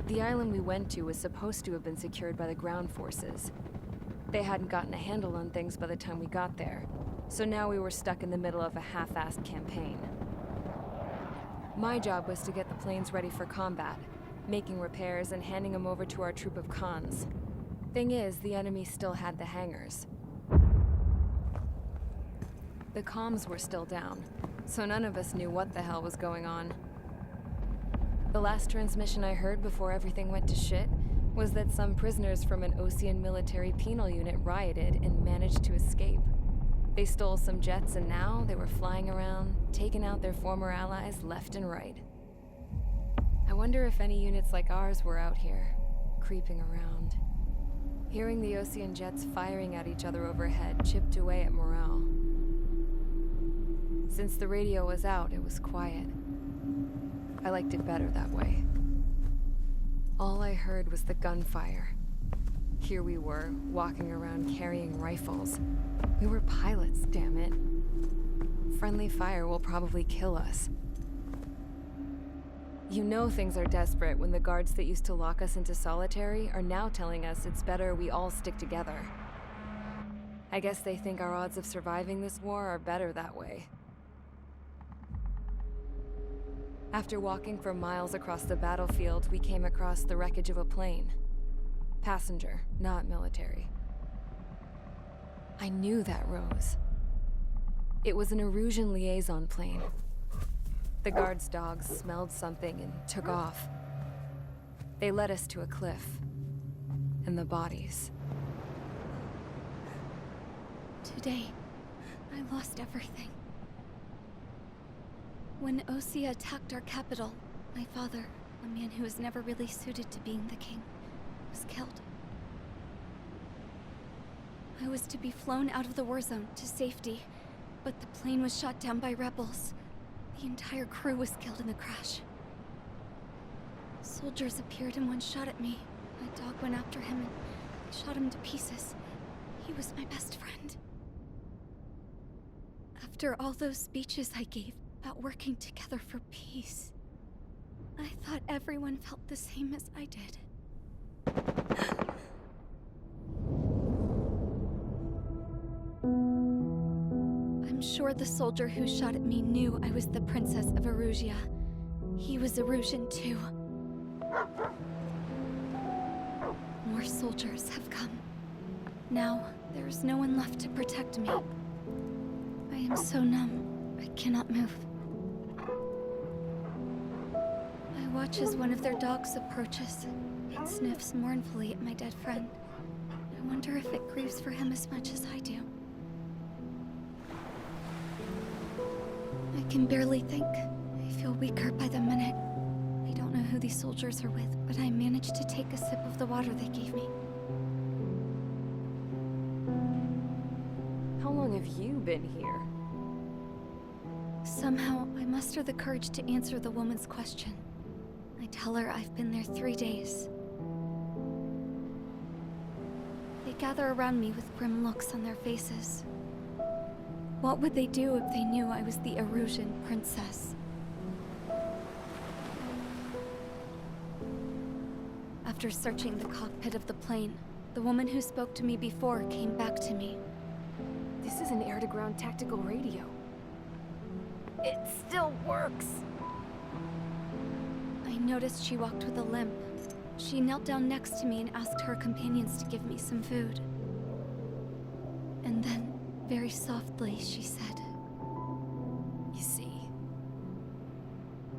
The island we went to was supposed to have been secured by the ground forces. They hadn't gotten a handle on things by the time we got there, so now we were stuck in the middle of a half-assed campaign. My job was to get the planes ready for combat, making repairs and handing them over to our troop of cons. Thing is, the enemy still had the hangars. The comms were still down, so none of us knew what the hell was going on. The last transmission I heard before everything went to shit was that some prisoners from an Osean military penal unit rioted and managed to escape. They stole some jets and now they were flying around, taking out their former allies left and right. I wonder if any units like ours were out here, creeping around. Hearing the Osean jets firing at each other overhead chipped away at morale. Since the radio was out, it was quiet. I liked it better that way. All I heard was the gunfire. Here we were, walking around carrying rifles. We were pilots, damn it. Friendly fire will probably kill us. You know things are desperate when the guards that used to lock us into solitary are now telling us it's better we all stick together. I guess they think our odds of surviving this war are better that way. After walking for miles across the battlefield, we came across the wreckage of a plane. Passenger, not military. I knew that rose. It was an Erusian liaison plane. The guard's dogs smelled something and took off. They led us to a cliff. And the bodies. Today, I lost everything. When Osea attacked our capital, my father, a man who was never really suited to being the king, was killed. I was to be flown out of the war zone to safety, but the plane was shot down by rebels. The entire crew was killed in the crash. Soldiers appeared and one shot at me. My dog went after him and I shot him to pieces. He was my best friend. After all those speeches I gave about working together for peace, I thought everyone felt the same as I did. I'm sure the soldier who shot at me knew I was the Princess of Erusia. He was Erusian too. More soldiers have come. Now, there is no one left to protect me. I am so numb, I cannot move. I watch as one of their dogs approaches. It sniffs mournfully at my dead friend. I wonder if it grieves for him as much as I do. I can barely think. I feel weaker by the minute. I don't know who these soldiers are with, but I managed to take a sip of the water they gave me. How long have you been here? Somehow, I muster the courage to answer the woman's question. I tell her I've been there 3 days. They gather around me with grim looks on their faces. What would they do if they knew I was the Erusian princess? After searching the cockpit of the plane, the woman who spoke to me before came back to me. This is an air-to-ground tactical radio. It still works! I noticed she walked with a limp. She knelt down next to me and asked her companions to give me some food. And then, very softly, she said, You see,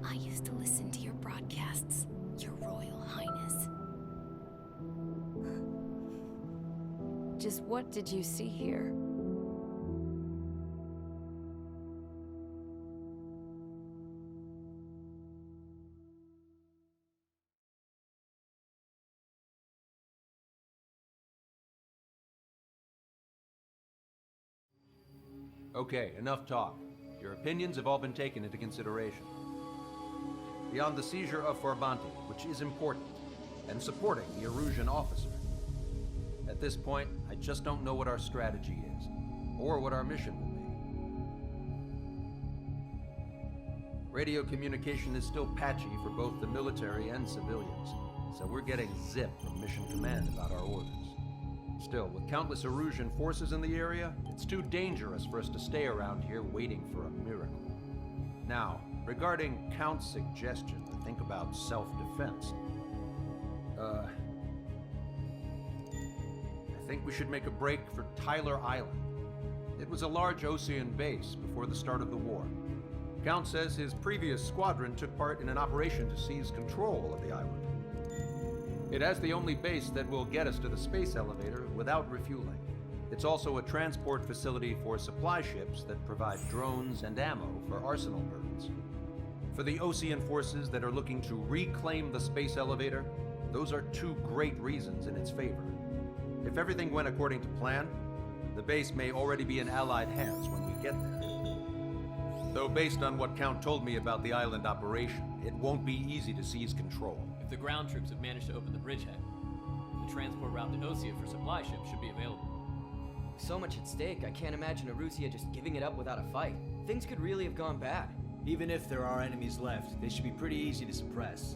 I used to listen to your broadcasts, Your Royal Highness. Just what did you see here? Okay, enough talk. Your opinions have all been taken into consideration. Beyond the seizure of Forbanti, which is important, and supporting the Erusian officer, at this point, I just don't know what our strategy is, or what our mission will be. Radio communication is still patchy for both the military and civilians, so we're getting zip from Mission Command about our orders. Still, with countless Erusian forces in the area, it's too dangerous for us to stay around here waiting for a miracle. Now, regarding Count's suggestion to think about self-defense, I think we should make a break for Tyler Island. It was a large Osean base before the start of the war. Count says his previous squadron took part in an operation to seize control of the island. It has the only base that will get us to the space elevator without refueling. It's also a transport facility for supply ships that provide drones and ammo for arsenal birds. For the Osean forces that are looking to reclaim the space elevator, those are two great reasons in its favor. If everything went according to plan, the base may already be in Allied hands when we get there. Though based on what Count told me about the island operation, it won't be easy to seize control. If the ground troops have managed to open the bridgehead, the transport route to Osea for supply ships should be available. With so much at stake, I can't imagine Erusia just giving it up without a fight. Things could really have gone bad. Even if there are enemies left, they should be pretty easy to suppress.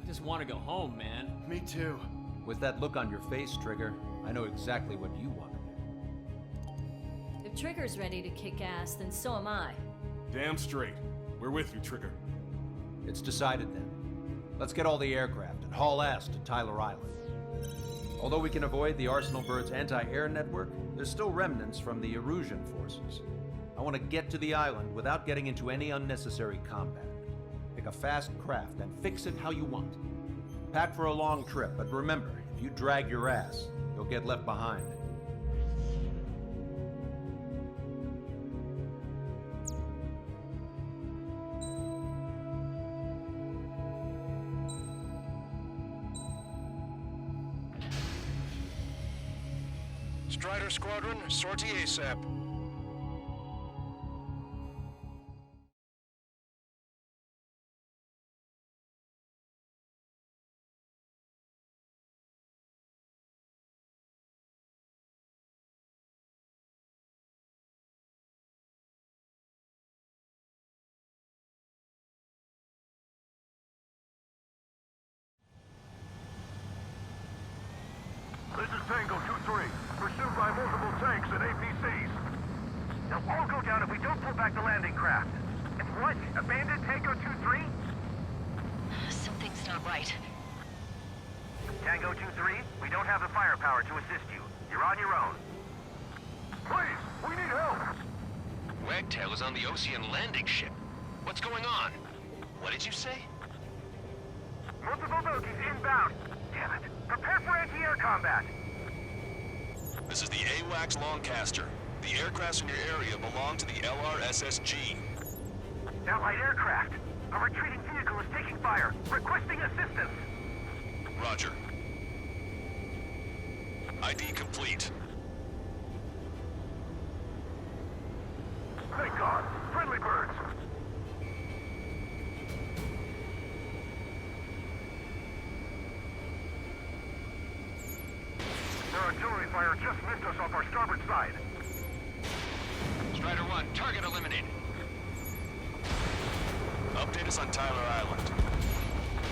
I just want to go home, man. Me too. With that look on your face, Trigger, I know exactly what you want to do. If Trigger's ready to kick ass, then so am I. Damn straight. We're with you, Trigger. It's decided then. Let's get all the aircraft and haul ass to Tyler Island. Although we can avoid the Arsenal Bird's anti-air network, there's still remnants from the Erusian forces. I want to get to the island without getting into any unnecessary combat. Pick a fast craft and fix it how you want. Pack for a long trip, but remember, if you drag your ass, you'll get left behind. Strider Squadron, sortie ASAP. This is Tango 2-3, pursued by multiple tanks and APCs. They'll all go down if we don't pull back the landing craft. And what? Abandoned Tango 2-3? Something's not right. Tango 2-3, we don't have the firepower to assist you. You're on your own. Please, we need help! Wagtail is on the Osean landing ship. What's going on? What did you say? Multiple bogies inbound. Damn it. Prepare for anti-air combat. This is the AWACS Longcaster. The aircrafts in your area belong to the LRSSG. Allied aircraft. A retreating vehicle is taking fire. Requesting assistance. Roger. ID complete. Thank God! Friendly birds! Their artillery fire just missed us off our starboard side. Strider 1, target eliminated. Update us on Tyler Island.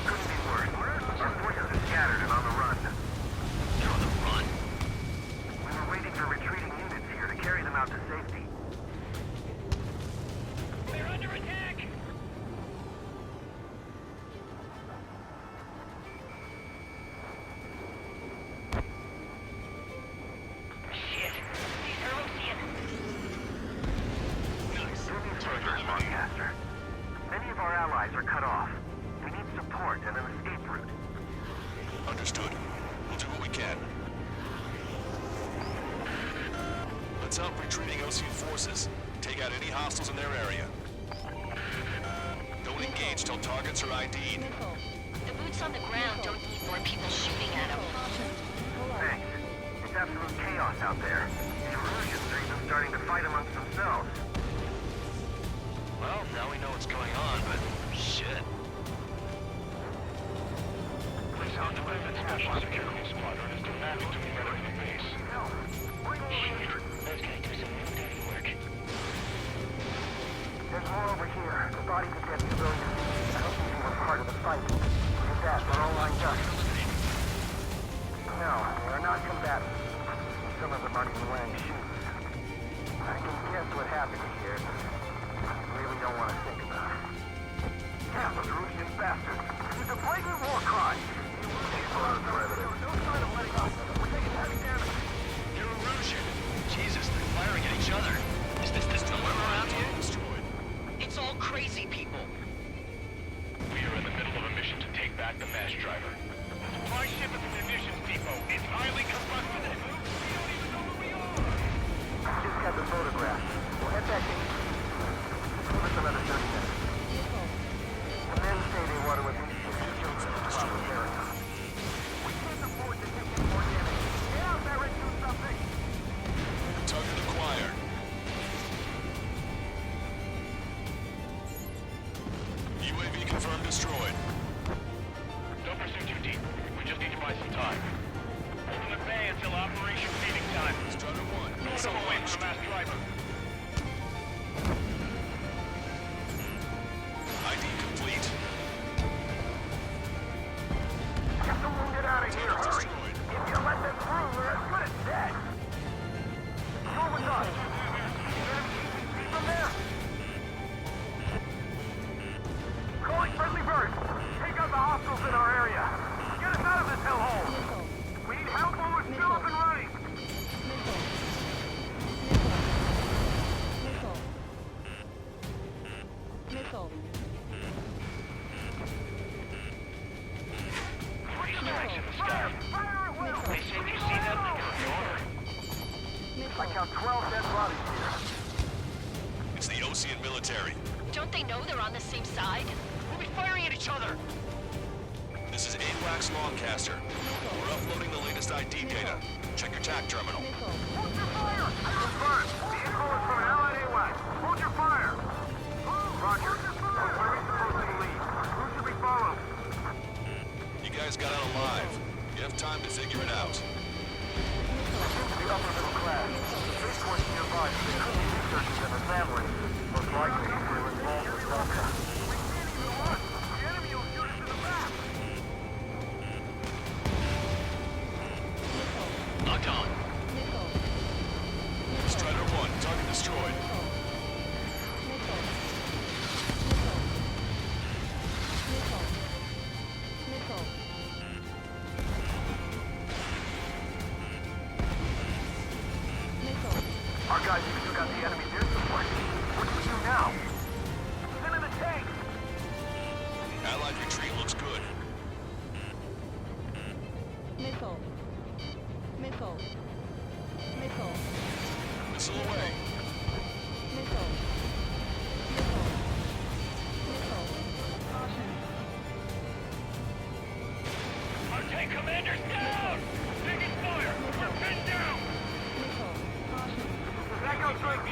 Couldn't be worse. Our forces are scattered and on the run. You're on the run? We were waiting for retreating units here to carry them out to safety. We're under attack! Shit. These are Osean. Nice. Who needs further, Longcaster? Many of our allies are cut off. We need support and an escape route. Understood. We'll do what we can. Let's help retreating Osean forces. Take out any hostiles in their area. Don't engage till targets are ID'd. The boots on the ground don't need more people shooting at them. Thanks. It's absolute chaos out there. The Erusians are even starting to fight amongst themselves. Well, now we know what's going on, but shit. Please help the Special Security Squadron is demanding to be ready for base. Help! Bring all the injured! Those guys do some real dirty work. There's more over here. The bodies of dead civilians. I don't think they were part of the fight. If that, we're all lined up. No, they are not combatants. Some of them aren't even wearing shoes. I can guess what happened here. I really don't want to think about it. Damn, those Russian bastards. It's a blatant war crime. No sign of letting up. We're taking heavy damage. You're Erusian. Jesus, they're firing at each other. Is this nowhere around here? Destroyed. It's all crazy people. We are in the middle of a mission to take back the mass driver. The supply ship at the munitions depot is highly combustible. We don't even know where we are. Just got the photograph. We'll head back in. Give us another 30 minutes. The men say they want to release the children from the area. We can't afford to take any more damage. Get out there and do something! Target acquired. UAV confirmed destroyed. Don't pursue too deep. We just need to buy some time. Hold them at bay until operation feeding time. Strider 1. Move them away from the mass driver. ID complete. Get the wounded out of here, Target hurry! destroyed. If you let them through, we're as good as dead! Go with us! See from there? Calling friendly birds! Take out the hostiles in our area! Get us out of this hellhole! We need help when we're still up and running! Three strikes in the sky. Fire at will! They say you see them, they got the order. I count 12 dead bodies here. It's the Ocean military. Don't they know they're on the same side? We'll be firing at each other. This is AWACS Longcaster. We're uploading the latest ID data. Check your TAC terminal. Hold your fire! Confirmed. The info is from an allied AWAC. Hold your fire! Roger. Where are we supposed to lead? Who should we follow? You guys got out alive. You have time to figure it out. The upper middle class. The big course nearby is the researchers and their families. Most likely, they're involved with Delta. We can't even run! The enemy will shoot us in the back! Locked on. Strider 1, target destroyed. Our guys even took out the enemy's air support. What do we do now? Send in the tank! Allied retreat looks good. Missile away. Our tank commander's down! Taking fire! We're pinned down! That goes right. The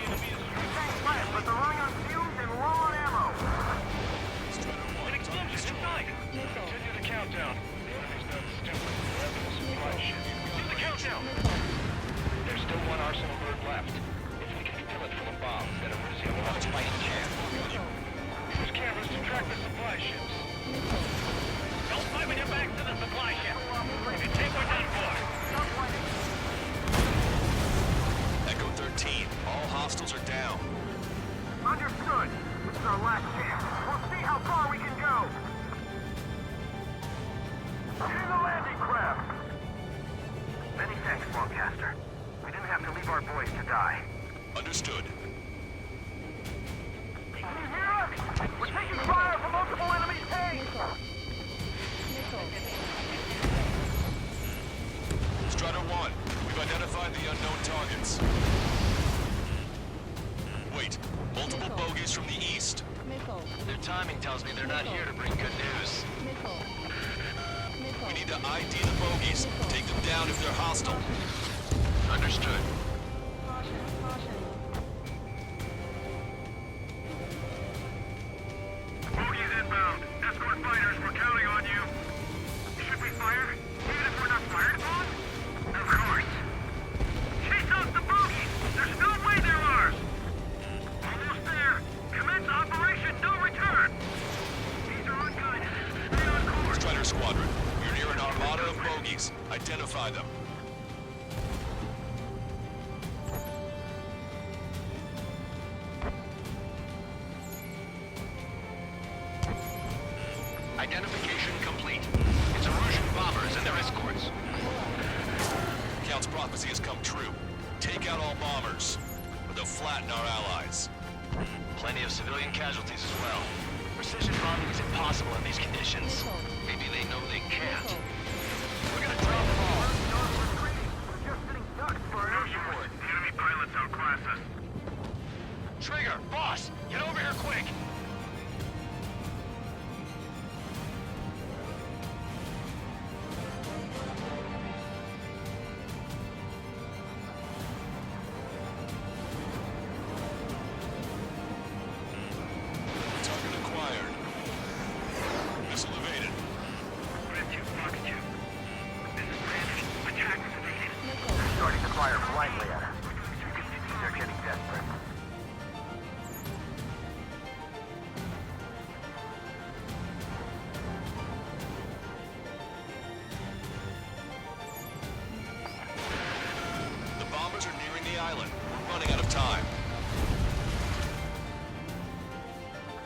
tank's flat, but they're running on fumes and low on ammo. Strider 1, An target explosion destroyed. inside! Continue the countdown. The enemy's not stupid. They're after the supply ship. Do the countdown! There's still one arsenal bird left. If we can fill it full of bombs, then Erusia will have a fighting chance. Use cameras to track the supply ships. Don't fight with your back to the supply ship. If you take, we're done for. Echo 13, all hostiles are down. Understood. This is our last chance. We'll see how far we can go. Get in the landing craft. Many thanks, Longcaster. We didn't have to leave our boys to die. Understood. Can you hear us? We're taking fire from multiple enemy tanks! Strider 1, we've identified the unknown targets. Wait, multiple bogies from the east? Their timing tells me they're not here to bring good news. We need to ID the bogies. Take them down if they're hostile. Understood. Bogies inbound. Escort fighters, we're counting on you. Should we fire? Even if we're not fired upon? Of course. Chase out the bogies! There's no way they're ours! Almost there. Commence operation no return! These are unguided. Stay on course. Strider Squad bogies. Identify them. Identification complete. It's Erusian bombers and their escorts. Count's prophecy has come true. Take out all bombers, or they'll flatten our allies. Plenty of civilian casualties as well. Precision bombing is impossible in these conditions. Maybe they know they can't. We're gonna drop them all. We're just sitting ducks for an ocean war. The enemy pilots outclass us. Trigger, boss, get over here quick. Target acquired. Missile evaded. Red 2, Fox 2. This is Brandy. Attack was evaded. They're starting to fire blindly at us. You can see they're getting desperate. The bombers are nearing the island. We're running out of time.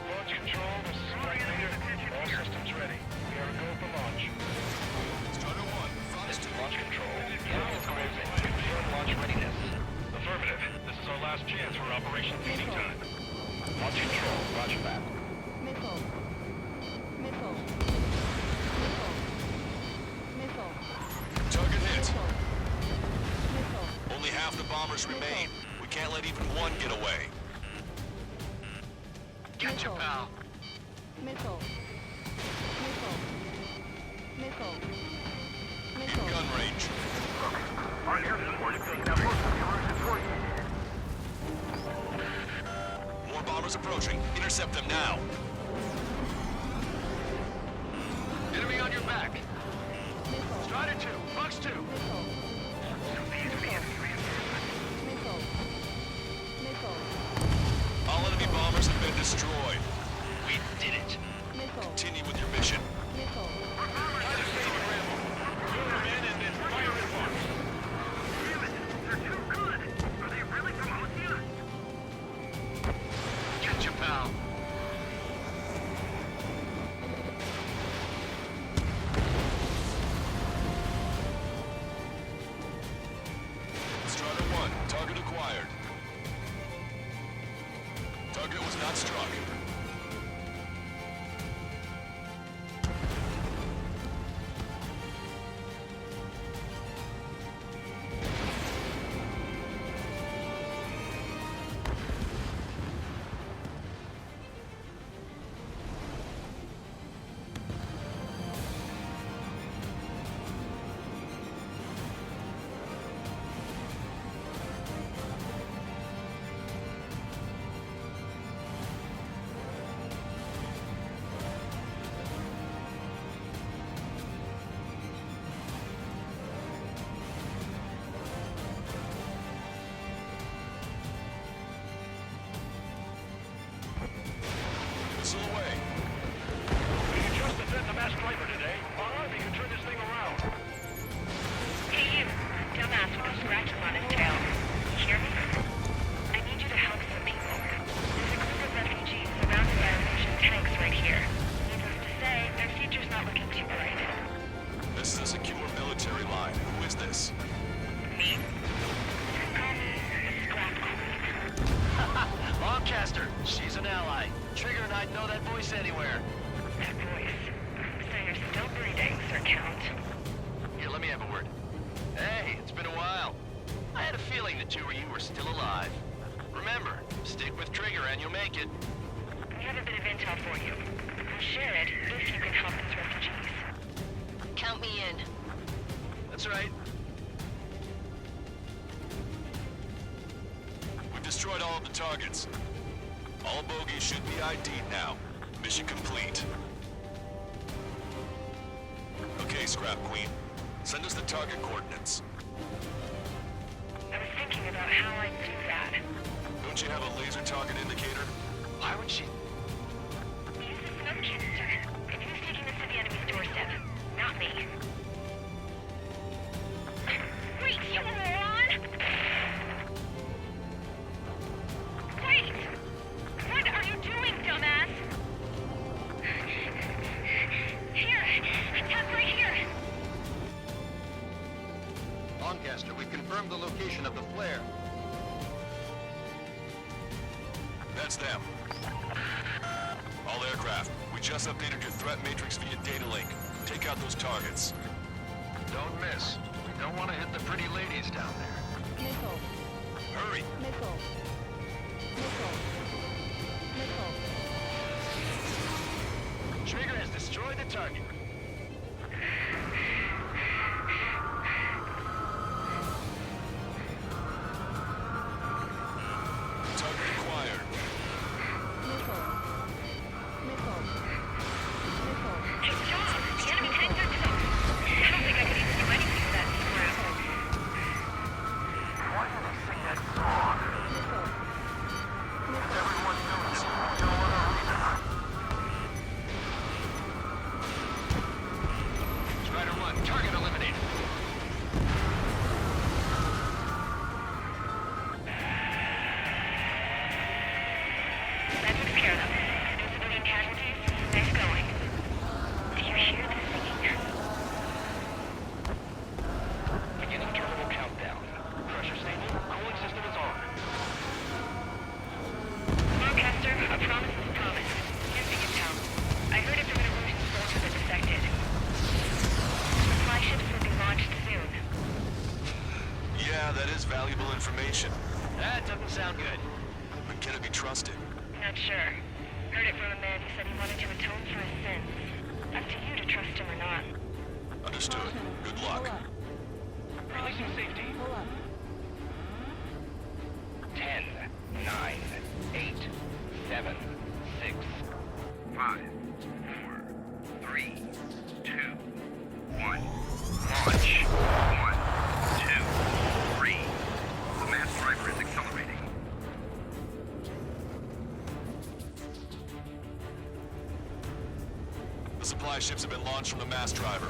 Launch control, this is Strike Leader. All systems ready. We are a go for launch. Strider 1, Fox 2. Launch control. Vehicle closing. Confirm launch readiness. Affirmative. This is our last chance for Operation Feeding Time. Launch control. Roger that. Missile. Missile. Missile. Target hit. Missile. Only half the bombers remain. We can't let even one get away. Gotcha, pal. Missile. Missile. Missile. In gun range. Our air support is taking out most of the Erusian forces. More bombers approaching. Intercept them now. Enemy on your back. Strider 2, Fox 2. Missile. Missile. All enemy bombers have been destroyed. We did it. Missile. Continue with your mission. Missile. Lure them in and then fire at once. Damn it! They're too good! Are they really from Ocean? Gotcha, pal. Strider 1, target acquired. Target was not struck. Missile away. We can just defend the mass driver today. Or we can turn this thing around. Hey you, dumbass with the scratches on his tail. You hear me? I need you to help some people. There's a group of refugees surrounded by Erusian tanks right here. Needless to say, their future's not looking too bright. This is a secure military line. Who is this? Me? You can call me the Scrap Queen. Lancaster, she's an ally. Trigger and I'd know that voice anywhere. That voice. So you're still breathing, Sir Count. Here, let me have a word. Hey, it's been a while. I had a feeling the two of you were still alive. Remember, stick with Trigger and you'll make it. We have a bit of intel for you. We'll share it if you can help us refugees. Count me in. That's right. We've destroyed all of the targets. All bogies should be ID'd now. Mission complete. Okay, Scrap Queen. Send us the target coordinates. I was thinking about how I'd do that. Don't you have a laser target indicator? Why would she? Use the smoke canister. And who's taking this to the enemy's doorstep? Not me. You moron! Wait! What are you doing, dumbass? Here! Tuck right here! Lancaster, we've confirmed the location of the flare. That's them. All aircraft, we just updated your threat matrix via data link. Take out those targets. Don't miss. We don't want to hit the pretty ladies down there. Missile. Hurry! Missile. Missile. Missile. Trigger has destroyed the target. Target acquired. Missile. Missile. Missile. Hey, John! The enemy heading to them! I don't think I could even do anything with that screw. Why do they sing that song? Missile. Missile. Everyone knows it. No other reason. Strider 1, target eliminated. That took care of them. No civilian casualties? Nice going. Do you hear the singing? Beginning terminal countdown. Pressure stable. Cooling system is on. Lancaster, a promise is a promise. Here's the intel. I heard it from an Erusian soldier that defected. Supply ships will be launched soon. Yeah, that is valuable information. That doesn't sound good. But can it be trusted? Not sure. Heard it from a man who said he wanted to atone for his sins. Up to you to trust him or not. Understood. Good luck. Releasing safety. Pull up. 10, 9, 8, 7, 6, 5, 4, 3, 2, 1. Launch. 1, 2, 3. The mass driver is accelerating. The supply ships have been launched from the mass driver.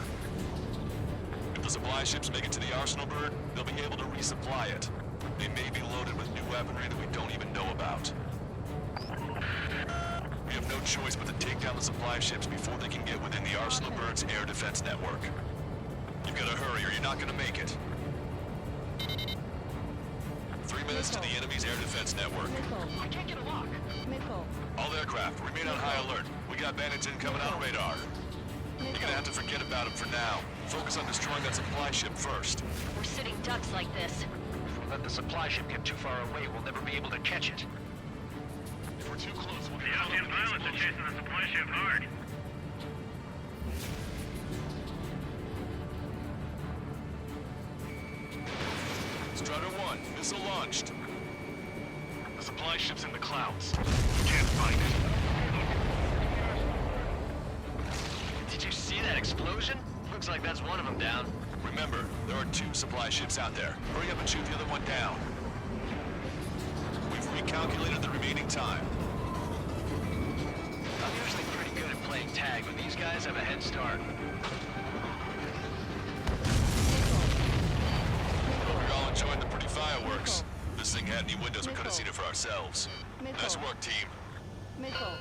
If the supply ships make it to the arsenal bird, they'll be able to resupply it. They may be loaded with new weaponry that we don't even know about. We have no choice but to take down the supply ships before they can get within the arsenal bird's air defense network. You've got to hurry or you're not going to make it. 3 minutes to the enemy's air defense network. Missile. I can't get a lock. Missile. All aircraft, remain on high alert. We got bandits incoming on radar. You're gonna have to forget about them for now. Focus on destroying that supply ship first. We're sitting ducks like this. If we let the supply ship get too far away, we'll never be able to catch it. If we're too close, we'll be out of pilots are chasing the supply ship hard. Strider 1, missile launched. The supply ship's in the clouds. We can't find it. Did you see that explosion? Looks like that's one of them down. Remember, there are 2 supply ships out there. Hurry up and shoot the other one down. We've recalculated the remaining time. I'm usually pretty good at playing tag, but these guys have a head start. We're all enjoying the pretty fireworks. If this thing had any windows, we could have seen it for ourselves. Nice work, team. Missile.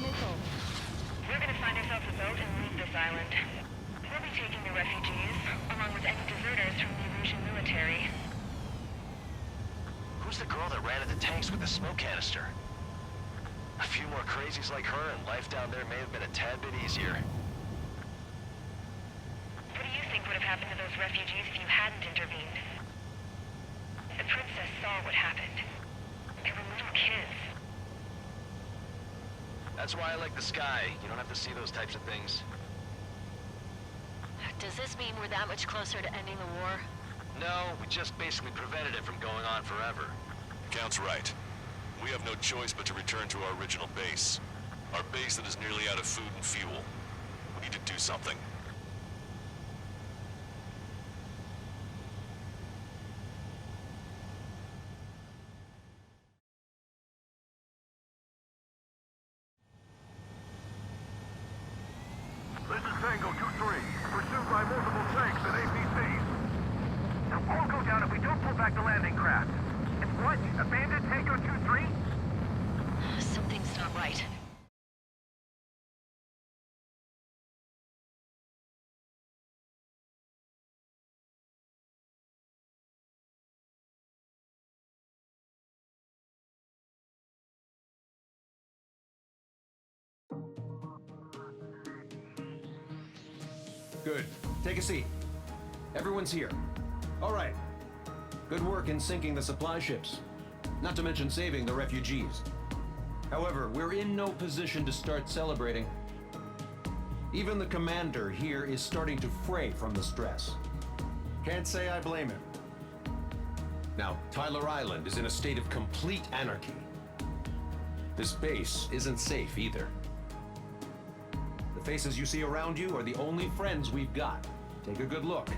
Missile. We're gonna find ourselves a boat and leave this island. We'll be taking the refugees, along with any deserters from the Erusian military. Who's the girl that ran at the tanks with the smoke canister? A few more crazies like her, and life down there may have been a tad bit easier. What do you think would have happened to those refugees if you hadn't intervened? The princess saw what happened. They were little kids. That's why I like the sky. You don't have to see those types of things. Does this mean we're that much closer to ending the war? No, we just basically prevented it from going on forever. Count's right. We have no choice but to return to our original base. Our base that is nearly out of food and fuel. We need to do something. This is Tango 2-3, pursued by multiple tanks and APCs. Good. Take a seat. Everyone's here. All right. Good work in sinking the supply ships. Not to mention saving the refugees. However, we're in no position to start celebrating. Even the commander here is starting to fray from the stress. Can't say I blame him. Now, Tyler Island is in a state of complete anarchy. This base isn't safe either. The faces you see around you are the only friends we've got. Take a good look.